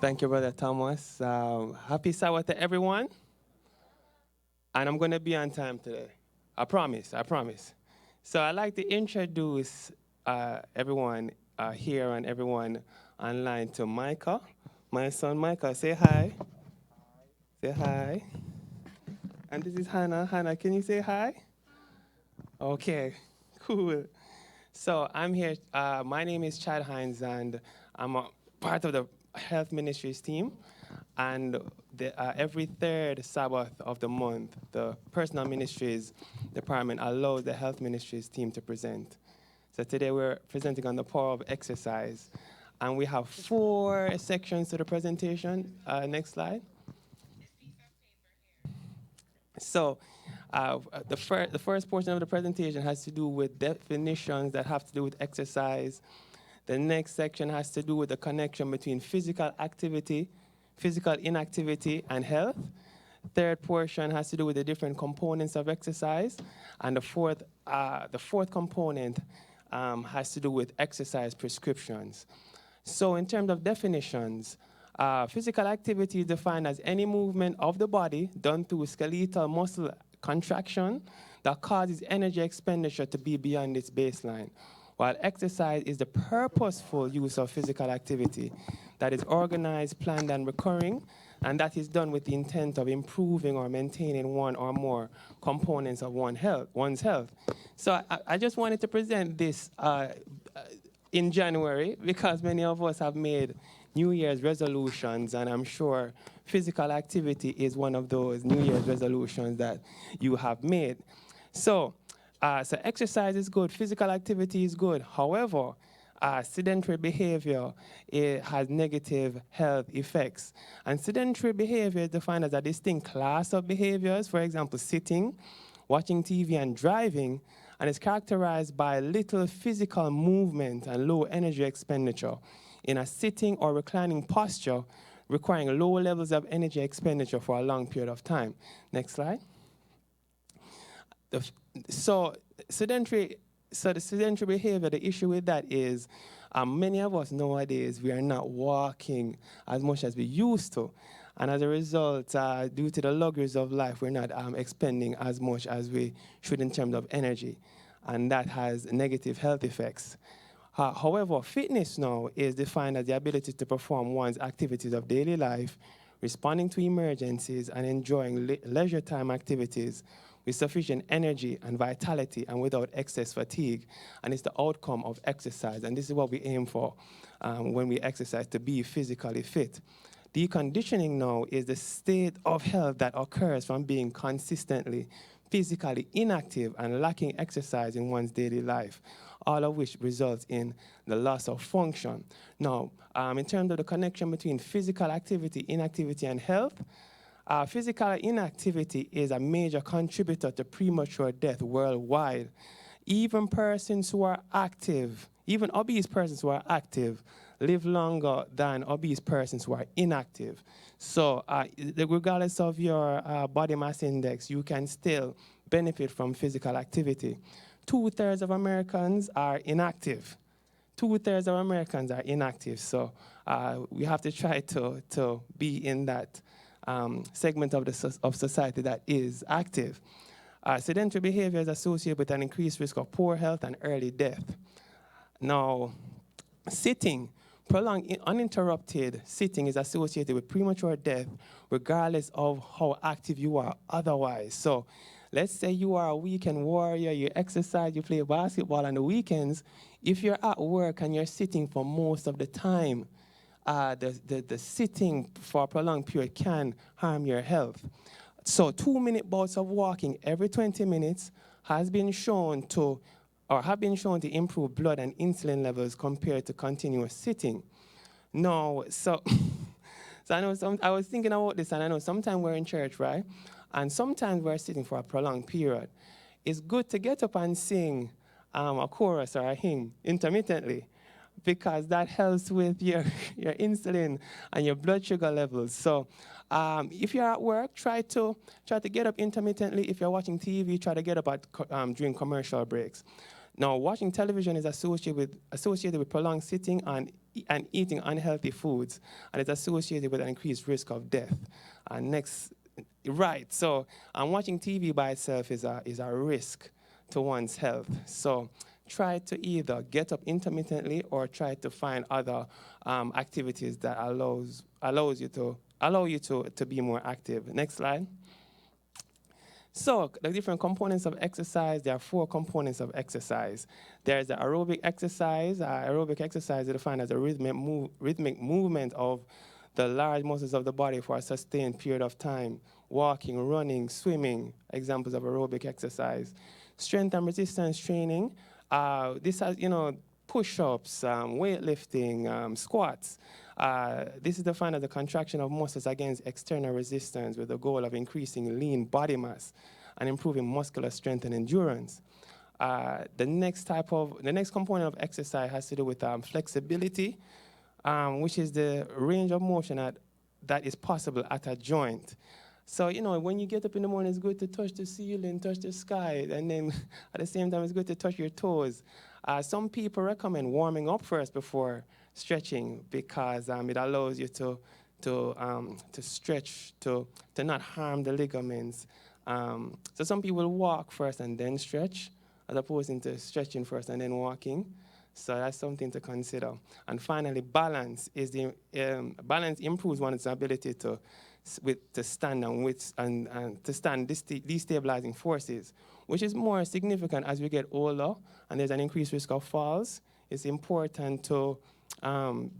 Thank you, Brother Thomas. Happy Sabbath to everyone. And I'm going to be on time today. I promise, I promise. So I'd like to introduce everyone here and everyone online to Micah. My son Micah, say hi. Say hi. And this is Hannah. Hannah, can you say hi? Okay, cool. So I'm here. My name is Chad Hinds, and I'm a part of the Health Ministries team. And every third Sabbath of the month, the Personal Ministries department allows the Health Ministries team to present. So today we're presenting on the power of exercise. And we have 4 sections to the presentation. Next slide. So the first portion of the presentation has to do with definitions that have to do with exercise. The next section has to do with the connection between physical activity, physical inactivity, and health. Third portion has to do with the different components of exercise. And the fourth component has to do with exercise prescriptions. So in terms of definitions, physical activity is defined as any movement of the body done through skeletal muscle contraction that causes energy expenditure to be beyond its baseline, while exercise is the purposeful use of physical activity that is organized, planned, and recurring, and that is done with the intent of improving or maintaining one or more components of one's health. So I just wanted to present this in January because many of us have made New Year's resolutions, and I'm sure physical activity is one of those New Year's resolutions that you have made. So exercise is good, physical activity is good. However, sedentary behavior has negative health effects. And sedentary behavior is defined as a distinct class of behaviors, for example, sitting, watching TV, and driving, and is characterized by little physical movement and low energy expenditure in a sitting or reclining posture, requiring low levels of energy expenditure for a long period of time. Next slide. So the sedentary behavior, the issue with that is many of us nowadays, we are not walking as much as we used to. And as a result, due to the luxuries of life, we're not expending as much as we should in terms of energy. And that has negative health effects. However, fitness now is defined as the ability to perform one's activities of daily life, responding to emergencies, and enjoying leisure time activities with sufficient energy and vitality and without excess fatigue. And it's the outcome of exercise. And this is what we aim for when we exercise, to be physically fit. Deconditioning now is the state of health that occurs from being consistently physically inactive and lacking exercise in one's daily life, all of which results in the loss of function. Now, in terms of the connection between physical activity, inactivity, and health, physical inactivity is a major contributor to premature death worldwide. Even persons who are active, even obese persons who are active, live longer than obese persons who are inactive. So regardless of your body mass index, you can still benefit from physical activity. 2/3 of Americans are inactive. 2/3 of Americans are inactive. So we have to try to be in that segment of society that is active. Sedentary behavior is associated with an increased risk of poor health and early death. Now, sitting, prolonged uninterrupted sitting is associated with premature death regardless of how active you are otherwise. So let's say you are a weekend warrior, you exercise, you play basketball on the weekends. If you're at work and you're sitting for most of the time, the sitting for a prolonged period can harm your health. So 2-minute bouts of walking every 20 minutes have been shown to improve blood and insulin levels compared to continuous sitting. No, so I know I was thinking about this, and I know sometimes we're in church, right? And sometimes we're sitting for a prolonged period. It's good to get up and sing a chorus or a hymn intermittently, because that helps with your insulin and your blood sugar levels. So if you're at work, try to get up intermittently. If you're watching TV, try to get up during commercial breaks. Now, watching television is associated with prolonged sitting and eating unhealthy foods, and it's associated with an increased risk of death. Next, right, so watching TV by itself is a risk to one's health. So try to either get up intermittently or try to find other activities that allow you to be more active. Next slide. So the different components of exercise, there are 4 components of exercise. There's the aerobic exercise. Aerobic exercise is defined as a rhythmic movement of the large muscles of the body for a sustained period of time. Walking, running, swimming, examples of aerobic exercise. Strength and resistance training. This has, push-ups, weightlifting, squats. This is defined as the contraction of muscles against external resistance with the goal of increasing lean body mass and improving muscular strength and endurance. The next component of exercise has to do with flexibility, which is the range of motion that is possible at a joint. So, when you get up in the morning, it's good to touch the ceiling, touch the sky, and then at the same time, it's good to touch your toes. Some people recommend warming up first before stretching because it allows you to stretch, to not harm the ligaments. So some people walk first and then stretch, as opposed to stretching first and then walking. So that's something to consider. And finally, balance improves one's ability to stand and to stand destabilizing forces, which is more significant as we get older and there's an increased risk of falls. It's important to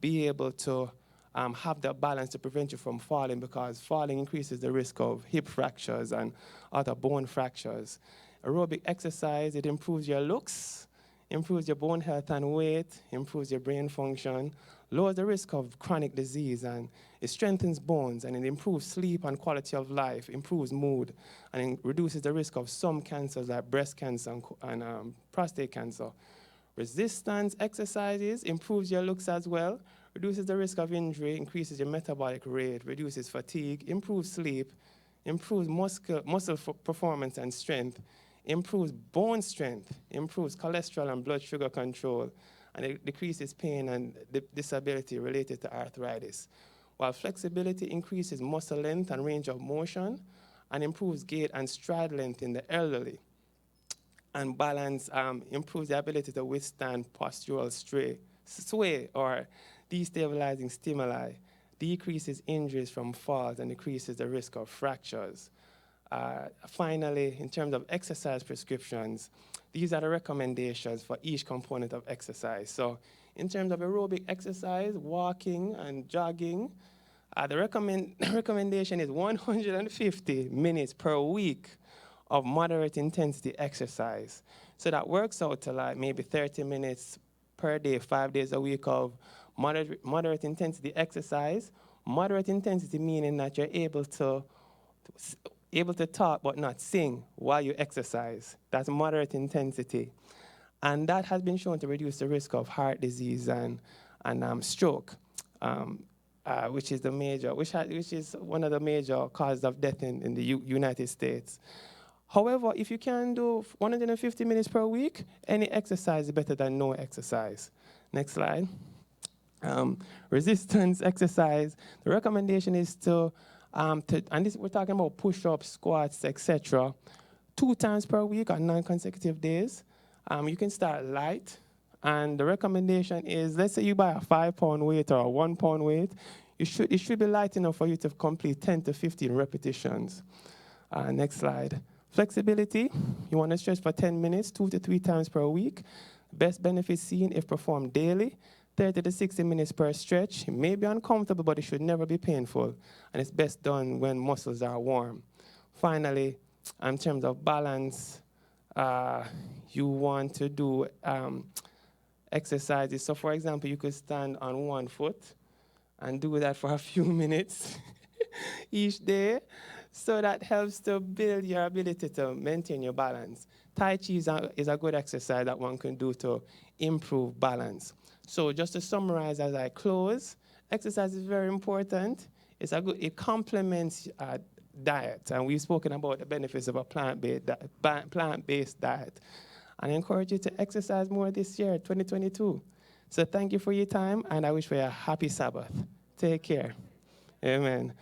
be able to have the balance to prevent you from falling, because falling increases the risk of hip fractures and other bone fractures. Aerobic exercise, it improves your looks, improves your bone health and weight, improves your brain function, lowers the risk of chronic disease, and it strengthens bones, and it improves sleep and quality of life, improves mood, and it reduces the risk of some cancers like breast cancer and prostate cancer. Resistance exercises improves your looks as well, reduces the risk of injury, increases your metabolic rate, reduces fatigue, improves sleep, improves muscle performance and strength, improves bone strength, improves cholesterol and blood sugar control, and it decreases pain and disability related to arthritis. While flexibility increases muscle length and range of motion and improves gait and stride length in the elderly. And balance improves the ability to withstand postural sway or destabilizing stimuli, decreases injuries from falls, and decreases the risk of fractures. Finally, in terms of exercise prescriptions, these are the recommendations for each component of exercise. So in terms of aerobic exercise, walking and jogging, the recommendation is 150 minutes per week of moderate intensity exercise. So that works out to like maybe 30 minutes per day, 5 days a week of moderate intensity exercise. Moderate intensity meaning that you're able to talk but not sing while you exercise. That's moderate intensity. And that has been shown to reduce the risk of heart disease and stroke, which is one of the major causes of death in the United States. However, if you can do 150 minutes per week, any exercise is better than no exercise. Next slide. Resistance exercise. The recommendation is we're talking about push-ups, squats, etc. 2 times per week on non-consecutive days. You can start light, and the recommendation is, let's say you buy a 5-pound weight or a 1-pound weight, it should be light enough for you to complete 10 to 15 repetitions. Next slide. Flexibility, you want to stretch for 10 minutes, 2 to 3 times per week. Best benefits seen if performed daily, 30 to 60 minutes per stretch. It may be uncomfortable, but it should never be painful. And it's best done when muscles are warm. Finally, in terms of balance, you want to do exercises. So for example, you could stand on one foot and do that for a few minutes each day. So that helps to build your ability to maintain your balance. Tai Chi is a good exercise that one can do to improve balance. So just to summarize as I close, exercise is very important. It complements diet, and we've spoken about the benefits of a plant-based diet. And I encourage you to exercise more this year, 2022. So thank you for your time, and I wish for you a happy Sabbath. Take care. Amen.